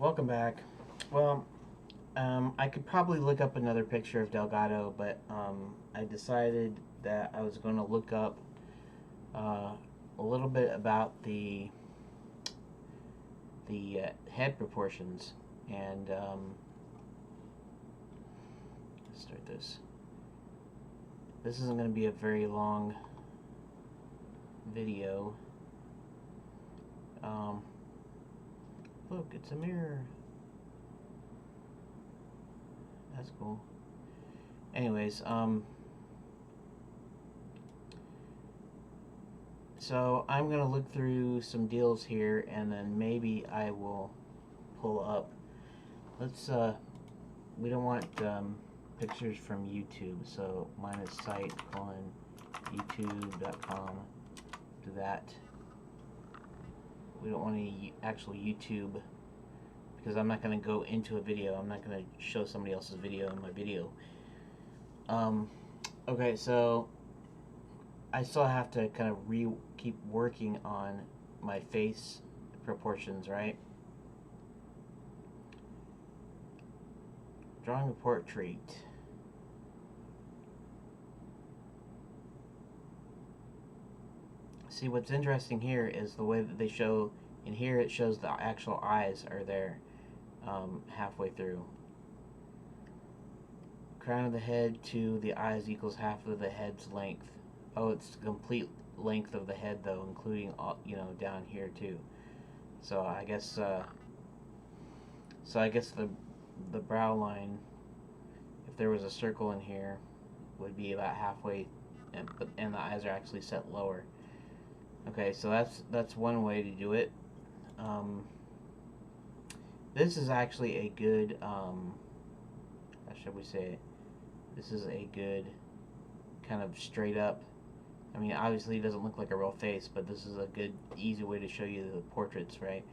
Welcome back. Well, I could probably look up another picture of Delgado, but I decided that I was going to look up a little bit about the head proportions, and let's start this. This isn't going to be a very long video. Look, it's a mirror. That's cool. Anyways, so I'm gonna look through some deals here, and then maybe I will pull up. Let's we don't want pictures from YouTube, so minus site colon youtube.com. Do that. We don't want any actual YouTube, because I'm not going to go into a video. I'm not going to show somebody else's video in my video. Okay, so I still have to kind of keep working on my face proportions, right? Drawing a portrait. See, what's interesting here is the way that they show, in here it shows the actual eyes are there halfway through. Crown of the head to the eyes equals half of the head's length. Oh, it's the complete length of the head though, including all, down here too. So I guess the brow line, if there was a circle in here, would be about halfway, and the eyes are actually set lower. Okay, so that's one way to do it. This is actually a good, how should we say it? This is a good kind of straight up. I mean, obviously it doesn't look like a real face, but this is a good, easy way to show you the portraits, right?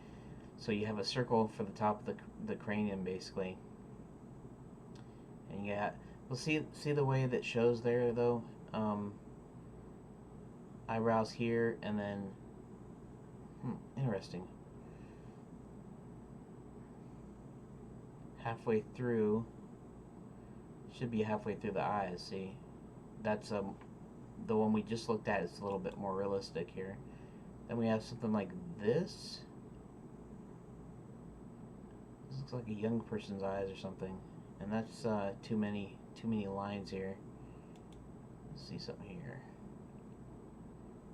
So you have a circle for the top of the cranium, basically. And we'll see the way that shows there, though. Eyebrows here, and then interesting, halfway through, should be halfway through the eyes. See, that's the one we just looked at is a little bit more realistic here. Then we have something like this. This looks like a young person's eyes or something, and that's too many lines here. Let's see something here.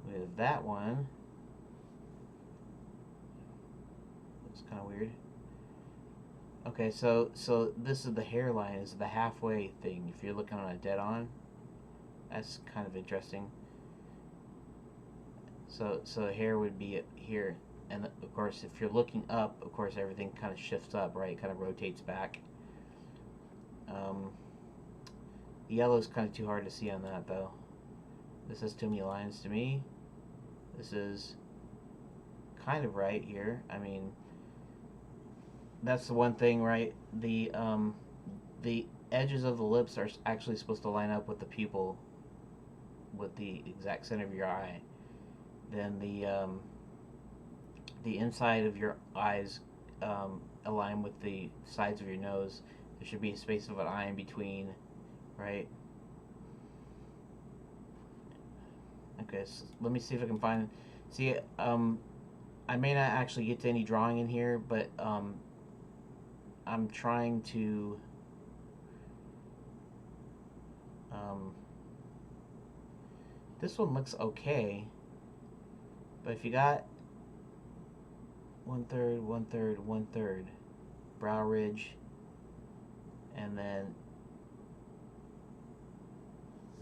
We have that one. Looks kind of weird. Okay, so this is the hairline, is the halfway thing. If you're looking on a dead on, that's kind of interesting. So the hair would be here, and of course, if you're looking up, of course, everything kind of shifts up, right? Kind of rotates back. The yellow is kind of too hard to see on that, though. This has too many lines to me. This is kind of right here. I mean, that's the one thing, right? The edges of the lips are actually supposed to line up with the pupil, with the exact center of your eye. Then the inside of your eyes align with the sides of your nose. There should be a space of an eye in between, right? Okay, so let me see if I can find. See, I may not actually get to any drawing in here, but I'm trying to. This one looks okay, but if you got 1/3, 1/3, 1/3 brow ridge, and then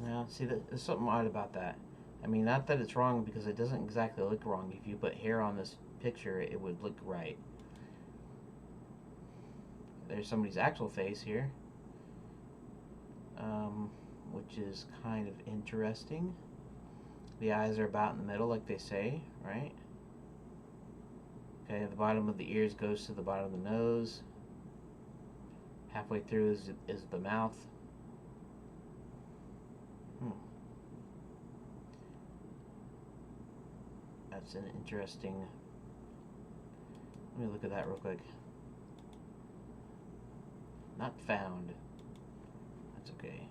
now see that there's something odd about that. I mean, not that it's wrong, because it doesn't exactly look wrong. If you put hair on this picture, it would look right. There's somebody's actual face here, which is kind of interesting. The eyes are about in the middle, like they say, right? Okay, the bottom of the ears goes to the bottom of the nose. Halfway through is the mouth. That's an interesting. Let me look at that real quick. Not found. That's okay.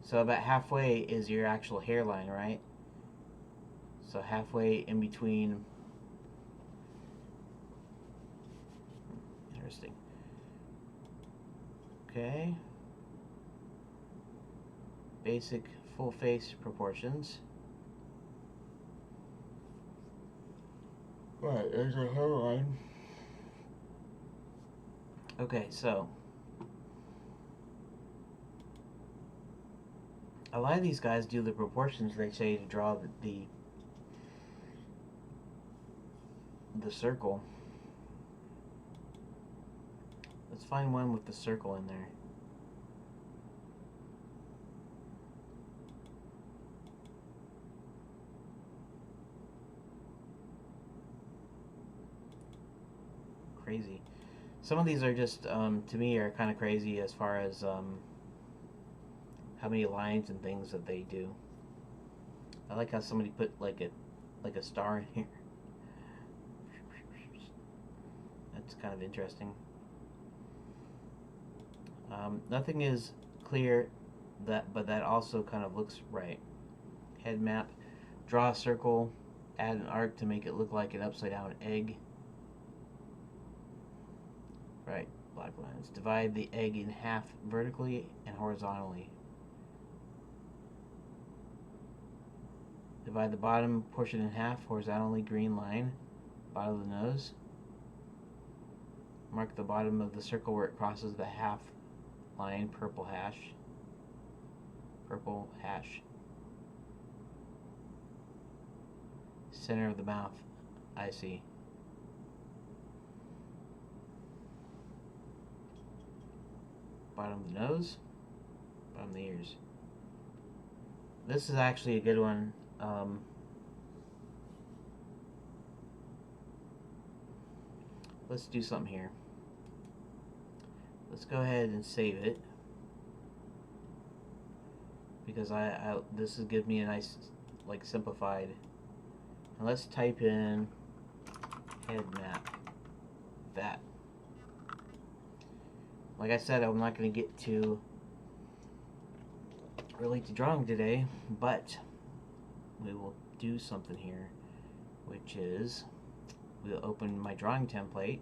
So about halfway is your actual hairline, right? So halfway in between. Interesting. Okay. Basic full face proportions. Right, there's a hairline. Okay, so a lot of these guys do the proportions they say to draw the circle. Let's find one with the circle in there. Crazy. Some of these are just, to me, are kind of crazy as far as how many lines and things that they do. I like how somebody put like a star in here. That's kind of interesting. Nothing is clear, but that also kind of looks right. Head map. Draw a circle. Add an arc to make it look like an upside down egg. Right, black lines. Divide the egg in half vertically and horizontally. Divide the bottom portion in half horizontally, green line. Bottom of the nose. Mark the bottom of the circle where it crosses the half line, purple hash. Purple hash. Center of the mouth, I see. Bottom of the nose, bottom of the ears. This is actually a good one. Let's do something here. Let's go ahead and save it, because this will give me a nice, like, simplified. And let's type in head map. That. Like I said, I'm not going to get to relate to drawing today, but we will do something here, which is we'll open my drawing template.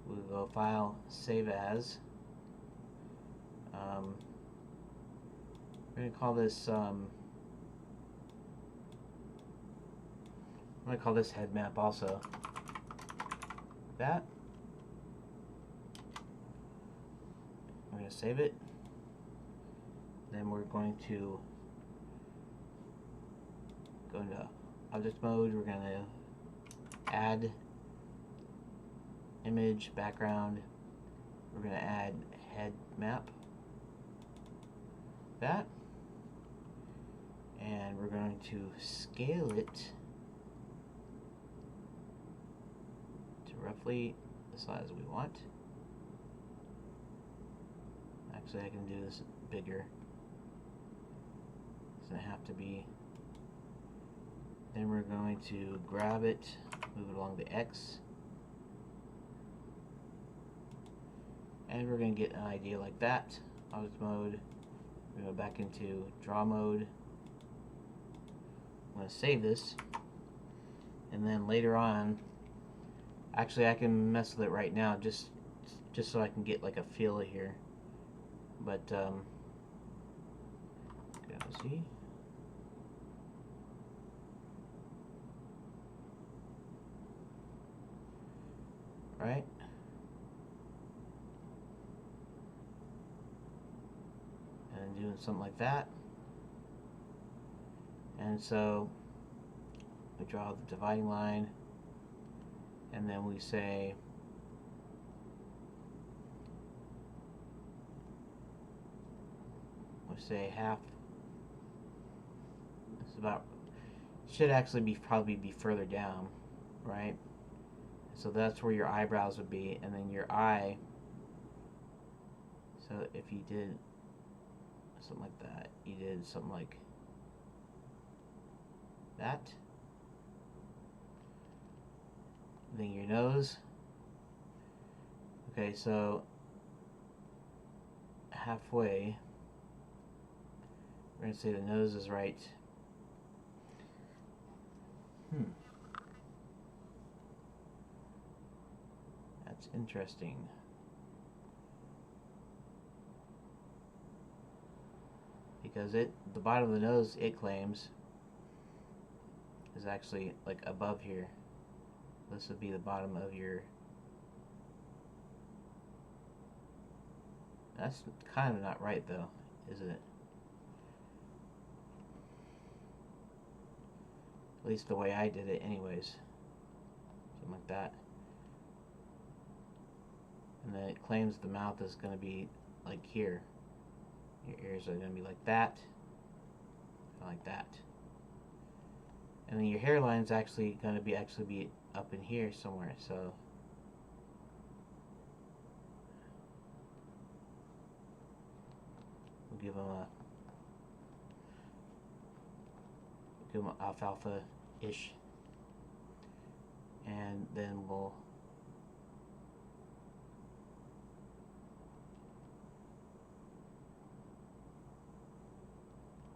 We'll go File, Save As. We're going to call this I'm going to call this head map also. That. We're going to save it. Then we're going to go into object mode. We're going to add image, background. We're going to add head map. That. And we're going to scale it to roughly the size we want. Actually, I can do this bigger. Doesn't have to be. Then we're going to grab it, move it along the X, and we're going to get an idea like that. Object mode. We go back into draw mode. I'm going to save this, and then later on, actually I can mess with it right now just so I can get like a feel here. But see. Right? And doing something like that. And so we draw the dividing line, and then we say half. It's about, should actually be probably be further down, right? So that's where your eyebrows would be, and then your eye. So if you did something like that, you did something like that. Then your nose Okay, so halfway, we're going to say the nose is right. That's interesting. Because the bottom of the nose, it claims, is actually like above here. This would be the bottom of your... That's kind of not right though, is it? At least the way I did it anyways. Something like that. And then it claims the mouth is going to be like here. Your ears are going to be like that. Like that. And then your hairline is actually going to be up in here somewhere, so... We'll give him a alfalfa-ish. And then we'll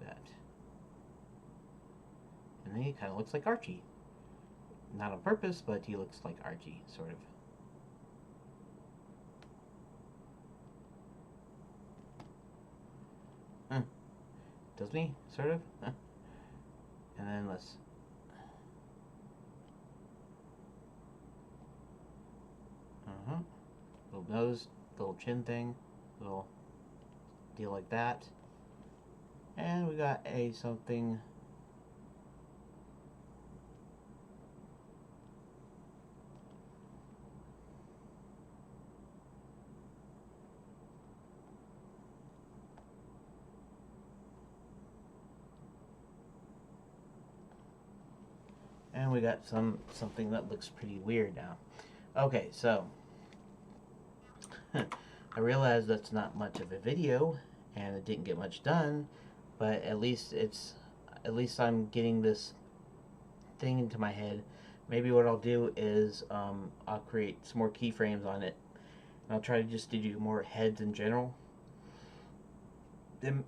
that. And then he kind of looks like Archie. Not on purpose, but he looks like Archie, sort of. Doesn't he? Sort of? And then let's... Little nose, little chin thing, little deal like that. And we got something... And we got something that looks pretty weird now. Okay, so I realize that's not much of a video, and it didn't get much done, but at least I'm getting this thing into my head. Maybe what I'll do is I'll create some more keyframes on it, and I'll try to just do more heads in general.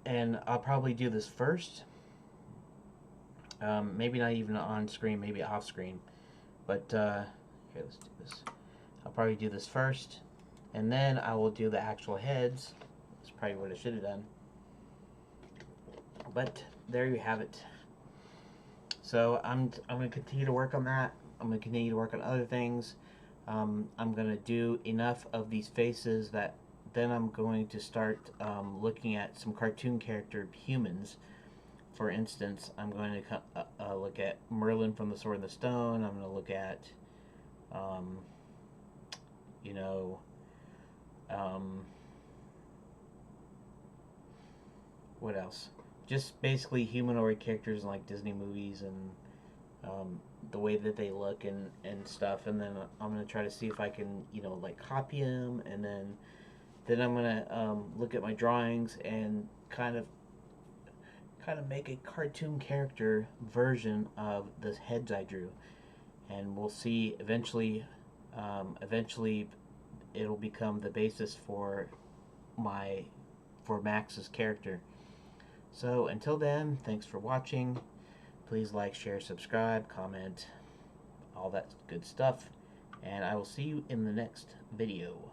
And I'll probably do this first. Maybe not even on screen, maybe off screen. But here, let's do this. I'll probably do this first, and then I will do the actual heads. That's probably what I should have done. But there you have it. So I'm going to continue to work on that. I'm going to continue to work on other things. I'm going to do enough of these faces that then I'm going to start looking at some cartoon character humans. For instance, I'm going to look at Merlin from The Sword and the Stone. I'm going to look at, what else? Just basically humanoid characters in like Disney movies and the way that they look and stuff. And then I'm going to try to see if I can, like copy them. And then I'm going to look at my drawings and kind of make a cartoon character version of the heads I drew, and we'll see eventually it'll become the basis for Max's character. So until then, thanks for watching. Please like, share, subscribe, comment, all that good stuff, and I will see you in the next video.